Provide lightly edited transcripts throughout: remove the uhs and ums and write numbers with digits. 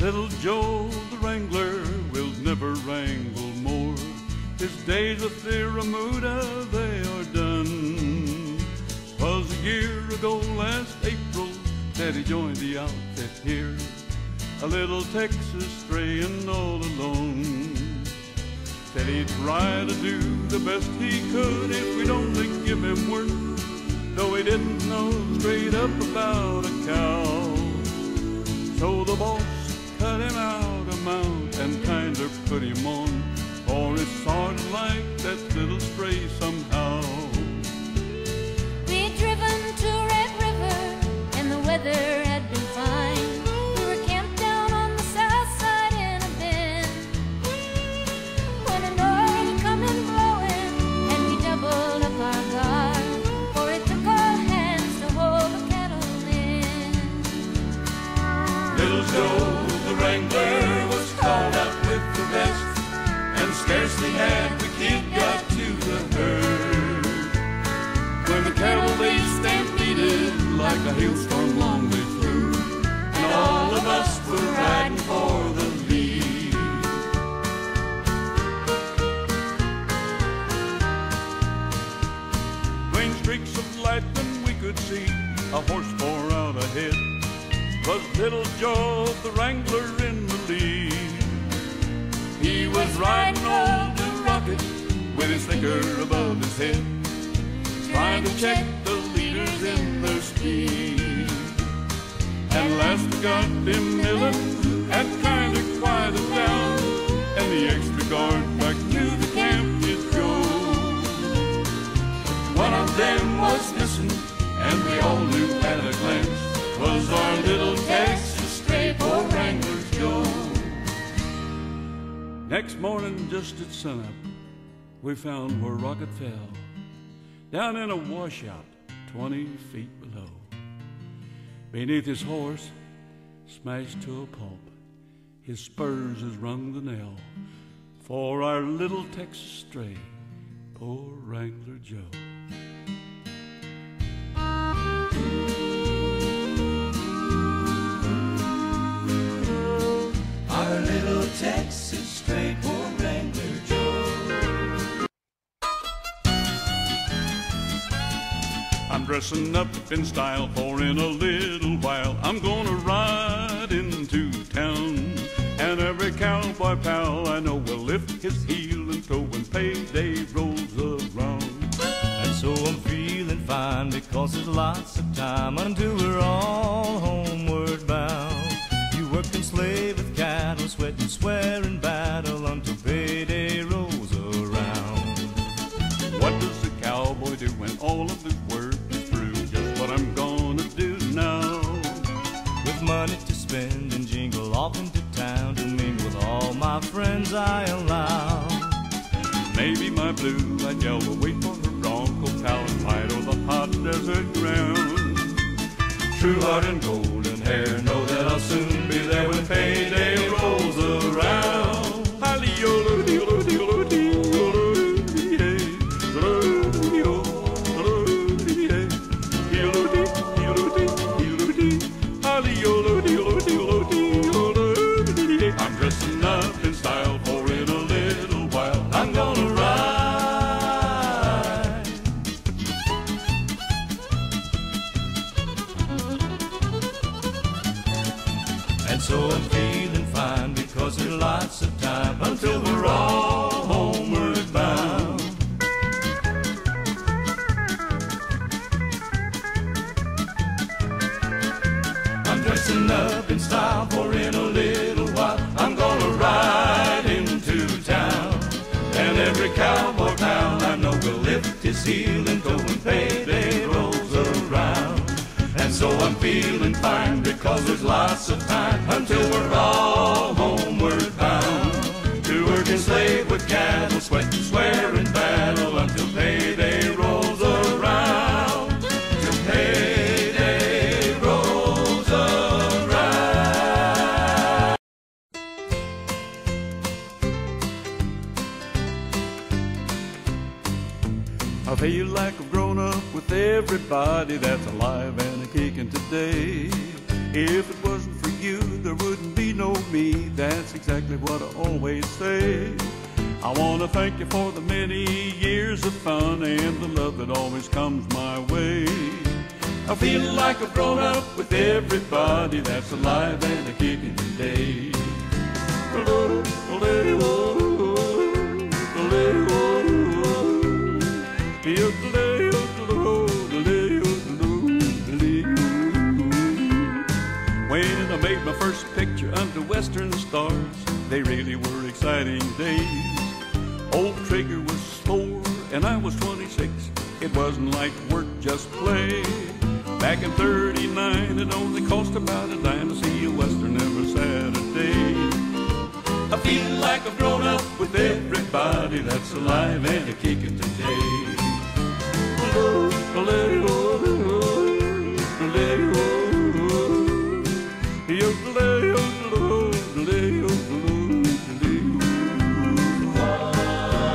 Little Joe the wrangler will never wrangle more. His days with the remuda, they are done. 'Twas a year ago last April that he joined the outfit here, a little Texas straying all alone. Said he'd try to do the best he could if we'd only give him work, though he didn't know straight up about a cow. So the boss cut him out a mount and kinder put him on, for it sort of like that little stray somehow. We'd driven to Red River and the weather had been fine. We were camped down on the south side in a bend, when a north come in blowing and we doubled up our guard, for it took our hands to hold the cattle in. Little Joe the wrangler was caught up with the rest, and scarcely had the kid got to the herd, when the cattle they stampeded like a hailstorm long way through, and all of us were riding for the lead. Plain streaks of lightning we could see a horse pour out ahead. 'Twas Little Joe the wrangler in the lead. He was riding old Blue Rocket with his finger above his head, trying to check the leaders in their speed. And last we got him milling and kind of quieted down, and the extra guard back to the camp did go. One of them was missing, and we all knew at a glance 'twas our little Texas stray poor wrangler's Joe. Next morning, just at sunup, we found where Rocket fell, down in a washout 20 feet below. Beneath his horse, smashed to a pulp, his spurs has rung the knell for our little Texas stray, poor Wrangler Joe. Our little Texas stray, poor Wrangler Joe. I'm dressing up in style, for in a little while I'm gonna ride into town, and every cowboy pal I know will lift his heel and toe when payday rolls around. And so I'm feeling fine because there's lots of time until we're all homeward bound. You work and slave with cattle, sweat and swear in battle until payday rolls around. What does a cowboy do when all of his work is through? Just what I'm gonna do now. With money to spend and jingle off into town to mingle with all my friends I allow. Maybe my blue-eyed gal will wait for her bronco cow and ride over the hot desert ground. True heart and golden hair, know that I'll soon be there when payday rolls around. I'm dressing up in style, for in a little while I'm gonna ride. And so I'm feeling fine because there's lots of time until we're all homeward bound. I'm dressing up in style, for in a little while I'm gonna ride into town, and every cowboy pal I know will lift his heel and go when payday rolls around. And so I'm feeling fine because there's lots of time until we're all homeward bound. To work and slave with cattle, sweat and swear in battle until payday rolls around. Till payday rolls around. I feel like I've grown up with everybody that's alive and kicking today. If it wasn't for you, there wouldn't be no me. That's exactly what I always say. I want to thank you for the many years of fun and the love that always comes my way. I feel like I've grown up with everybody that's alive and a-kicking today. When I made my first picture under Western Stars, they really were exciting days. Old Trigger was 4 and I was 26. It wasn't like work, just play. Back in '39, it only cost about a dime to see a Western every Saturday. I feel like I've grown up with everybody that's alive and a-kicking today.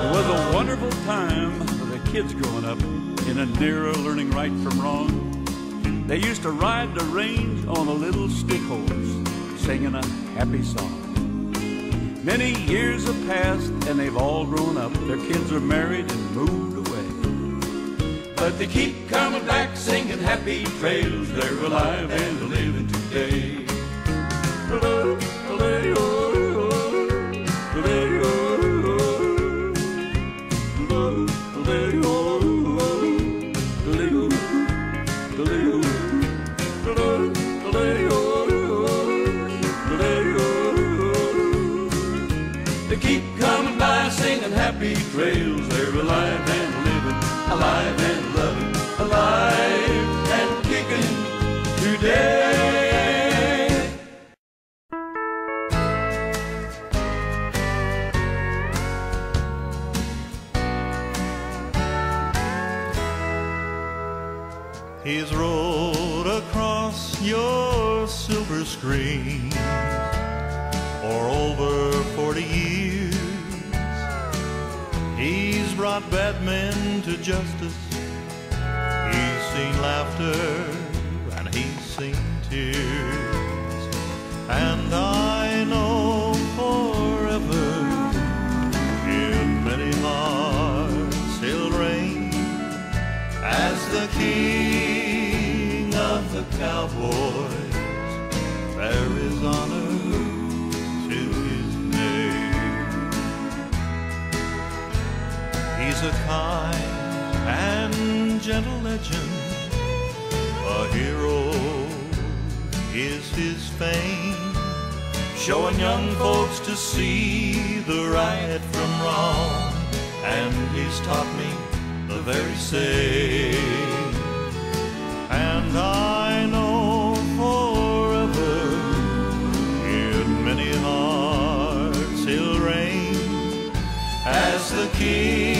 It was a wonderful time for the kids growing up in an era learning right from wrong. They used to ride the range on a little stick horse, singing a happy song. Many years have passed and they've all grown up. Their kids are married and moved away. But they keep coming back singing happy trails. They're alive and living today. They keep coming by singing happy trails. They're alive and living, alive and loving, alive and kicking today. He's rode across your silver screen for over 40 years. He's brought bad men to justice. He's seen laughter and he's seen tears. And I know forever in many hearts he'll reign as the king of the cowboys. There is honor to his name. He's a kind and gentle legend. A hero is his fame, showing young folks to see the right from wrong. And he's taught me the very same. And I know forever in many hearts he'll reign as the king